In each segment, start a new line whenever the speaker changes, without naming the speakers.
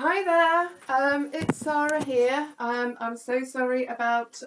Hi there, it's Sara here. I'm so sorry about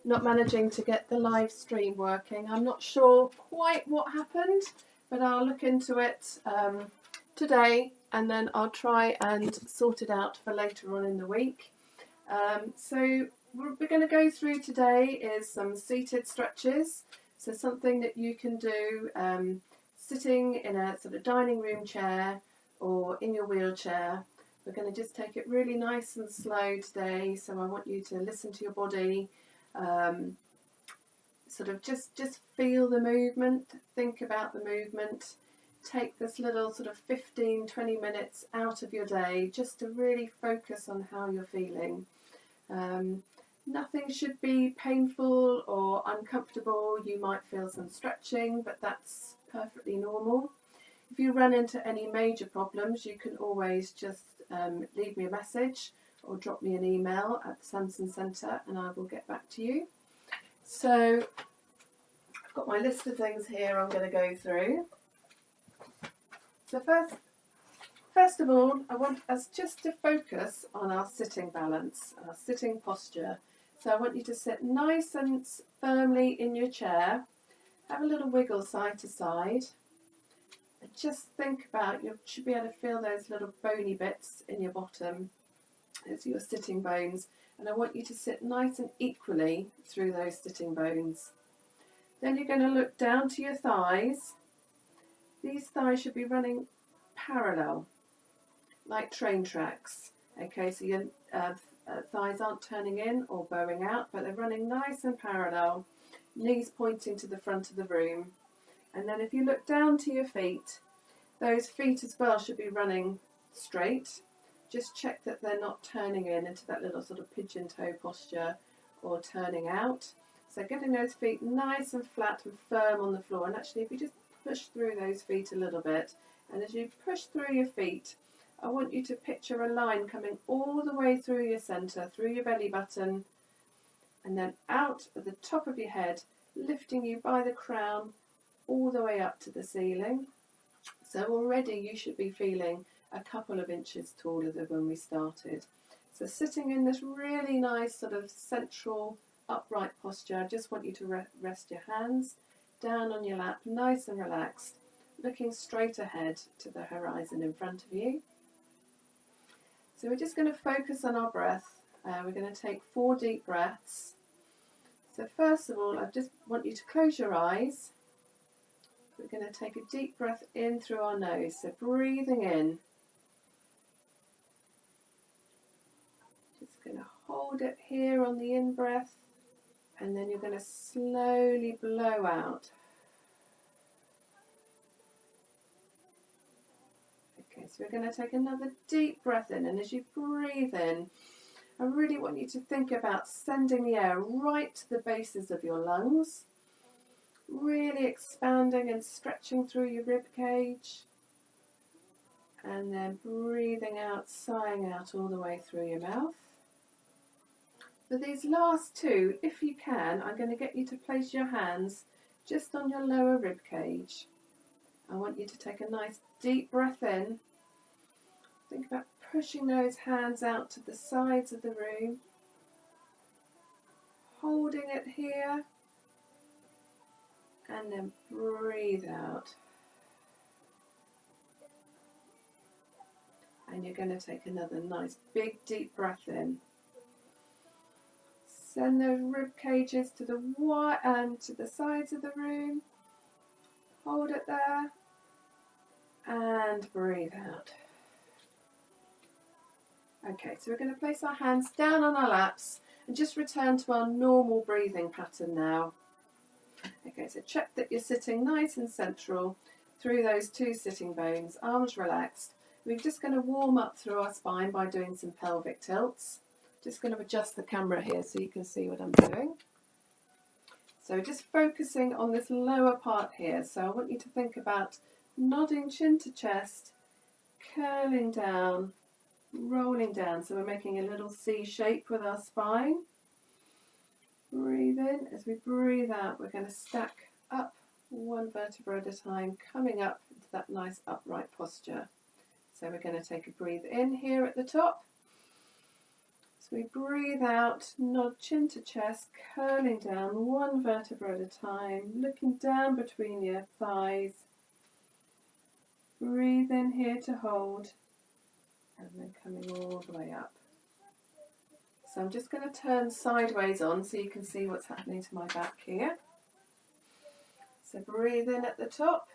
not managing to get the live stream working. I'm not sure quite what happened, but I'll look into it today and then I'll try and sort it out for later on in the week. So what we're going to go through today is some seated stretches. So something that you can do sitting in a sort of dining room chair or in your wheelchair. We're going to just take it really nice and slow today, so I want you to listen to your body, sort of just feel the movement, think about the movement, take this little sort of 15-20 minutes out of your day just to really focus on how you're feeling. Nothing should be painful or uncomfortable. You might feel some stretching, but that's perfectly normal. If you run into any major problems, you can always just leave me a message or drop me an email at the Samson Centre and I will get back to you. So I've got my list of things here I'm going to go through. So first of all, I want us just to focus on our sitting balance, our sitting posture. So I want you to sit nice and firmly in your chair, have a little wiggle side to side. Just think about, you should be able to feel those little bony bits in your bottom as your sitting bones, and I want you to sit nice and equally through those sitting bones. Then you're going to look down to your thighs. These thighs should be running parallel, like train tracks. Okay, so your thighs aren't turning in or bowing out, but they're running nice and parallel, knees pointing to the front of the room. And then if you look down to your feet, those feet as well should be running straight. Just check that they're not turning in into that little sort of pigeon toe posture or turning out. So getting those feet nice and flat and firm on the floor. And actually if you just push through those feet a little bit, and as you push through your feet, I want you to picture a line coming all the way through your centre, through your belly button, and then out at the top of your head, lifting you by the crown all the way up to the ceiling. So already you should be feeling a couple of inches taller than when we started. So sitting in this really nice sort of central upright posture, I just want you to rest your hands down on your lap, nice and relaxed, looking straight ahead to the horizon in front of you. So we're just going to focus on our breath. We're going to take 4 deep breaths. So first of all, I just want you to close your eyes. We're going to take a deep breath in through our nose, so breathing in. Just going to hold it here on the in-breath, and then you're going to slowly blow out. Okay, so we're going to take another deep breath in, and as you breathe in, I really want you to think about sending the air right to the bases of your lungs. Really expanding and stretching through your rib cage, and then breathing out, sighing out all the way through your mouth. For these last 2, if you can, I'm going to get you to place your hands just on your lower rib cage. I want you to take a nice deep breath in. Think about pushing those hands out to the sides of the room, holding it here, and then breathe out. And you're going to take another nice big deep breath in. Send those rib cages to the sides of the room. Hold it there and breathe out. Okay, so we're going to place our hands down on our laps and just return to our normal breathing pattern now. Okay, so check that you're sitting nice and central through those 2 sitting bones, arms relaxed. We're just going to warm up through our spine by doing some pelvic tilts. Just going to adjust the camera here so you can see what I'm doing. So just focusing on this lower part here. So I want you to think about nodding chin to chest, curling down, rolling down. So we're making a little C shape with our spine. Breathe in. As we breathe out, we're going to stack up 1 vertebra at a time, coming up into that nice upright posture. So we're going to take a breathe in here at the top. So we breathe out, nod chin to chest, curling down one vertebra at a time, looking down between your thighs. Breathe in here to hold, and then coming all the way up. So I'm just going to turn sideways on so you can see what's happening to my back here. So breathe in at the top,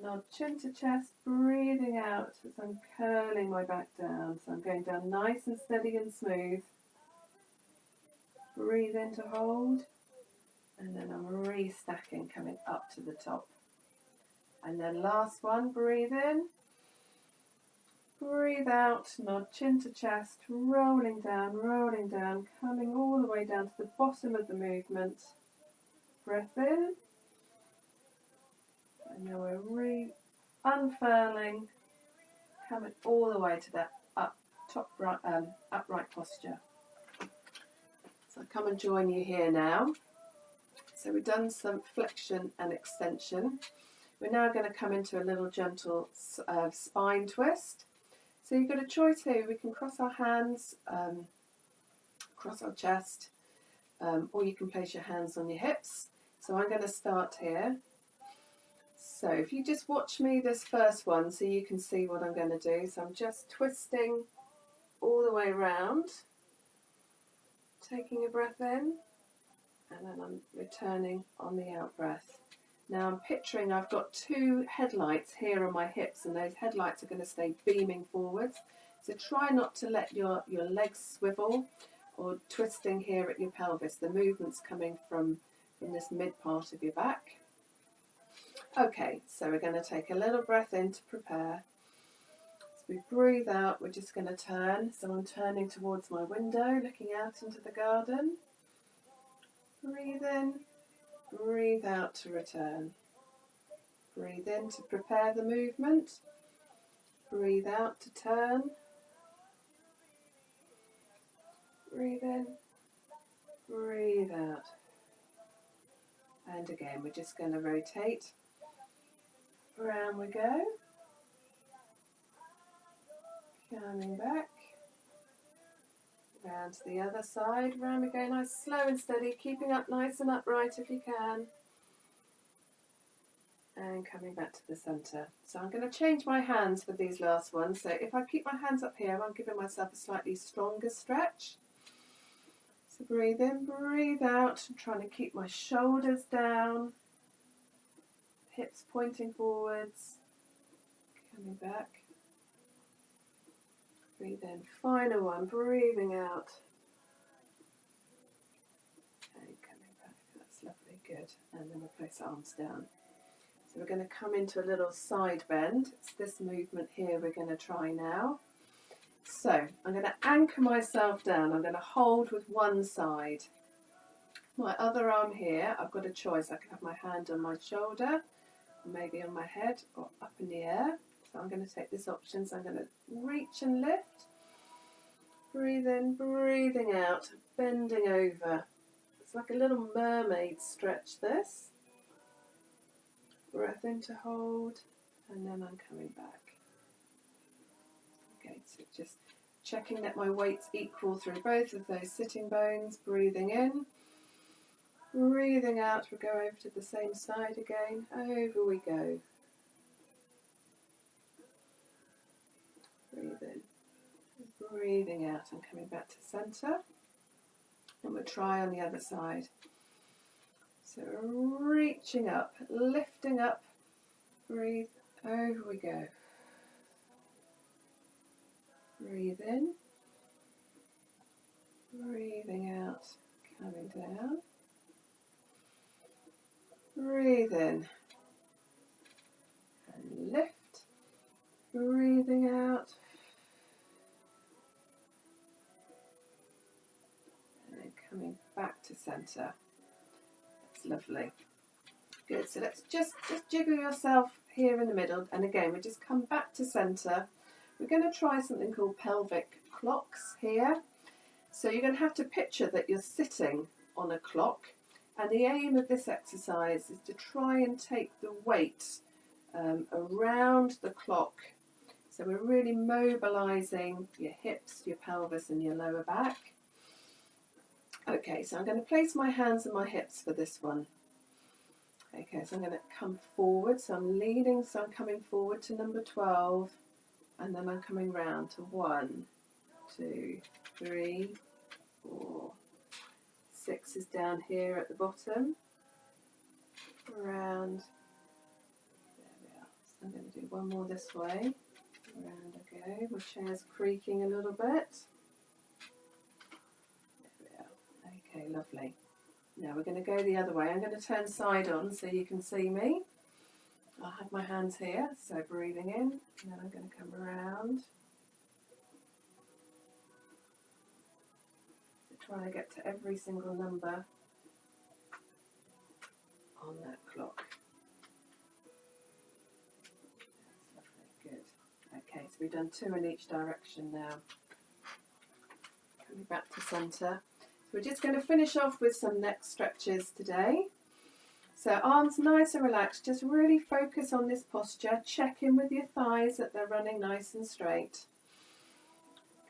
nod chin to chest, breathing out as I'm curling my back down. So I'm going down nice and steady and smooth. Breathe in to hold, and then I'm restacking, coming up to the top. And then last one, breathe in, breathe out, nod chin to chest, rolling down, coming all the way down to the bottom of the movement. Breath in, and now we're unfurling, coming all the way to that upright posture. So I come and join you here now. So we've done some flexion and extension. We're now going to come into a little gentle spine twist. So you've got a choice here. We can cross our hands, cross our chest, or you can place your hands on your hips. So I'm going to start here. So if you just watch me this first one so you can see what I'm going to do. So I'm just twisting all the way around, taking a breath in, and then I'm returning on the out breath. Now I'm picturing I've got two headlights here on my hips, and those headlights are going to stay beaming forwards. So try not to let your legs swivel or twisting here at your pelvis. The movement's coming from this mid part of your back. Okay, so we're going to take a little breath in to prepare. As we breathe out, we're just going to turn. So I'm turning towards my window, looking out into the garden. Breathe in, breathe out to return. Breathe in to prepare the movement. Breathe out to turn. Breathe in, breathe out. And again, we're just going to rotate. Round we go. Coming back. Round to the other side. Round we go, nice, slow and steady, keeping up nice and upright if you can. And coming back to the centre. So I'm going to change my hands for these last ones. So if I keep my hands up here, I'm giving myself a slightly stronger stretch. So breathe in, breathe out. I'm trying to keep my shoulders down. Hips pointing forwards. Coming back. Breathe in. Final one. Breathing out. And coming back. That's lovely. Good. And then we'll place arms down. So we're going to come into a little side bend. It's this movement here we're going to try now. So I'm going to anchor myself down. I'm going to hold with one side. My other arm here, I've got a choice. I can have my hand on my shoulder, maybe on my head, or up in the air. So I'm going to take this option. So I'm going to reach and lift. Breathe in, breathing out, bending over. It's like a little mermaid stretch, this. Breath in to hold, and then I'm coming back. Okay, so just checking that my weight's equal through both of those sitting bones. Breathing in, breathing out. We'll go over to the same side again. Over we go. Breathe in, breathing out, and coming back to centre. And we'll try on the other side. So reaching up, lifting up, breathe, over we go. Breathe in, breathing out, coming down. Breathe in and lift, breathing out. And then coming back to centre. That's lovely. Good, so let's just jiggle yourself here in the middle, and again we just come back to centre. We're going to try something called pelvic clocks here. So you're going to have to picture that you're sitting on a clock, and the aim of this exercise is to try and take the weight around the clock So we're really mobilising your hips, your pelvis and your lower back. Okay, so I'm going to place my hands on my hips for this one. Okay, so I'm going to come forward, so I'm leading, so I'm coming forward to number 12, and then I'm coming round to 1, 2, 3, 4, 6 is down here at the bottom, around, there we are, so I'm going to do one more this way, around I go, my chair's creaking a little bit, there we are, okay, lovely. Now we're going to go the other way. I'm going to turn side on so you can see me. I'll have my hands here, so breathing in, and then I'm going to come around. So try to get to every single number on that clock. That's lovely, good. Okay, so we've done 2 in each direction now. Coming back to centre. So we're just going to finish off with some neck stretches today. So arms nice and relaxed, just really focus on this posture, check in with your thighs that they're running nice and straight.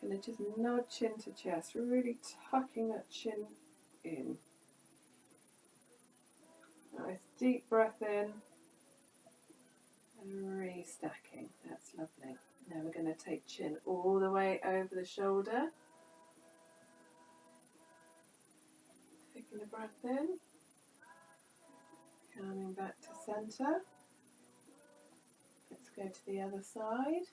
Going to just nod chin to chest, really tucking that chin in. Nice deep breath in and restacking, that's lovely. Now we're going to take chin all the way over the shoulder. Taking the breath in. Coming back to centre. Let's go to the other side.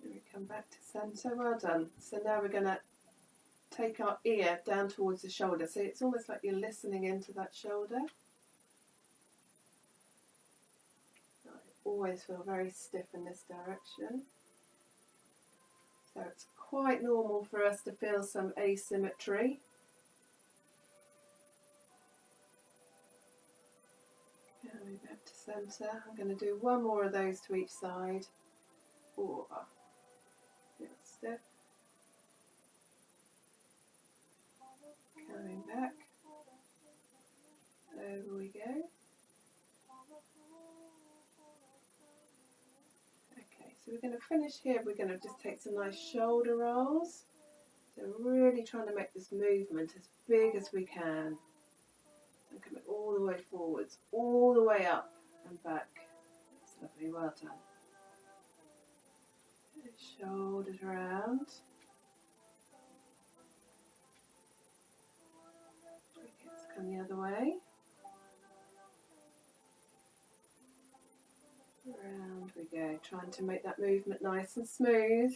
And we come back to centre. Well done. So now we're going to take our ear down towards the shoulder. So it's almost like you're listening into that shoulder. I always feel very stiff in this direction. So it's quite normal for us to feel some asymmetry. Coming back to centre. I'm going to do one more of those to each side. Oh, feel stiff. Coming back. Over we go. Okay, so we're going to finish here. We're going to just take some nice shoulder rolls. So really trying to make this movement as big as we can. And coming all the way forwards, all the way up and back. That's lovely, well done. Shoulders around. Let's come the other way. Around we go, trying to make that movement nice and smooth.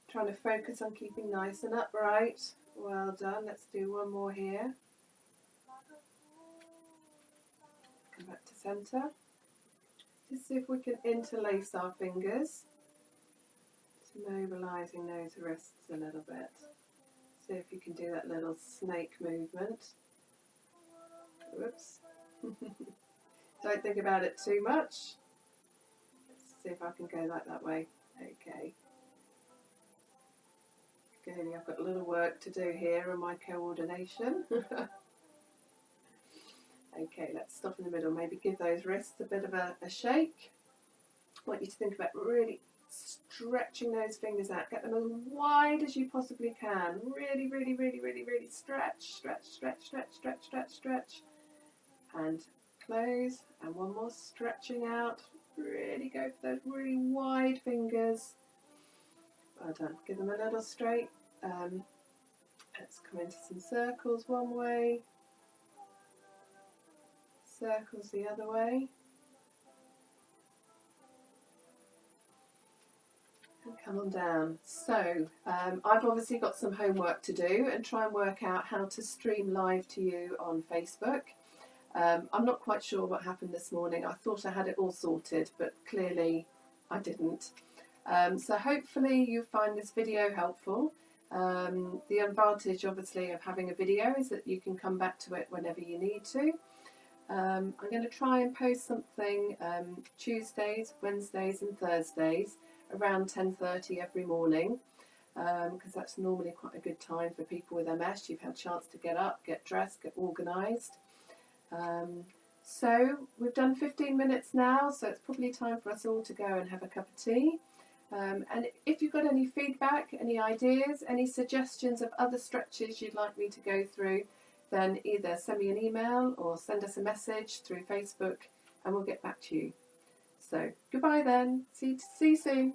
Trying to focus on keeping nice and upright. Well done, let's do one more here. Come back to centre. Just see if we can interlace our fingers. Just mobilising those wrists a little bit. See if you can do that little snake movement. Whoops. Don't think about it too much. Let's see if I can go that way. Okay. Clearly I've got a little work to do here on my coordination. Okay, let's stop in the middle. Maybe give those wrists a bit of a shake. I want you to think about really stretching those fingers out. Get them as wide as you possibly can. Really, really, really, really, really stretch, stretch, stretch, stretch, stretch, stretch, stretch. And close. And one more stretching out. Really go for those really wide fingers. Well done. Give them a little straight. Let's come into some circles one way. Circles the other way. And come on down. So I've obviously got some homework to do and try and work out how to stream live to you on Facebook. I'm not quite sure what happened this morning. I thought I had it all sorted, but clearly I didn't. So hopefully you find this video helpful. The advantage obviously of having a video is that you can come back to it whenever you need to. I'm going to try and post something Tuesdays, Wednesdays and Thursdays around 10:30 every morning, because that's normally quite a good time for people with MS. You've had a chance to get up, get dressed, get organised. So we've done 15 minutes now, so it's probably time for us all to go and have a cup of tea. And if you've got any feedback, any ideas, any suggestions of other stretches you'd like me to go through, then either send me an email or send us a message through Facebook and we'll get back to you. So goodbye then. See you soon.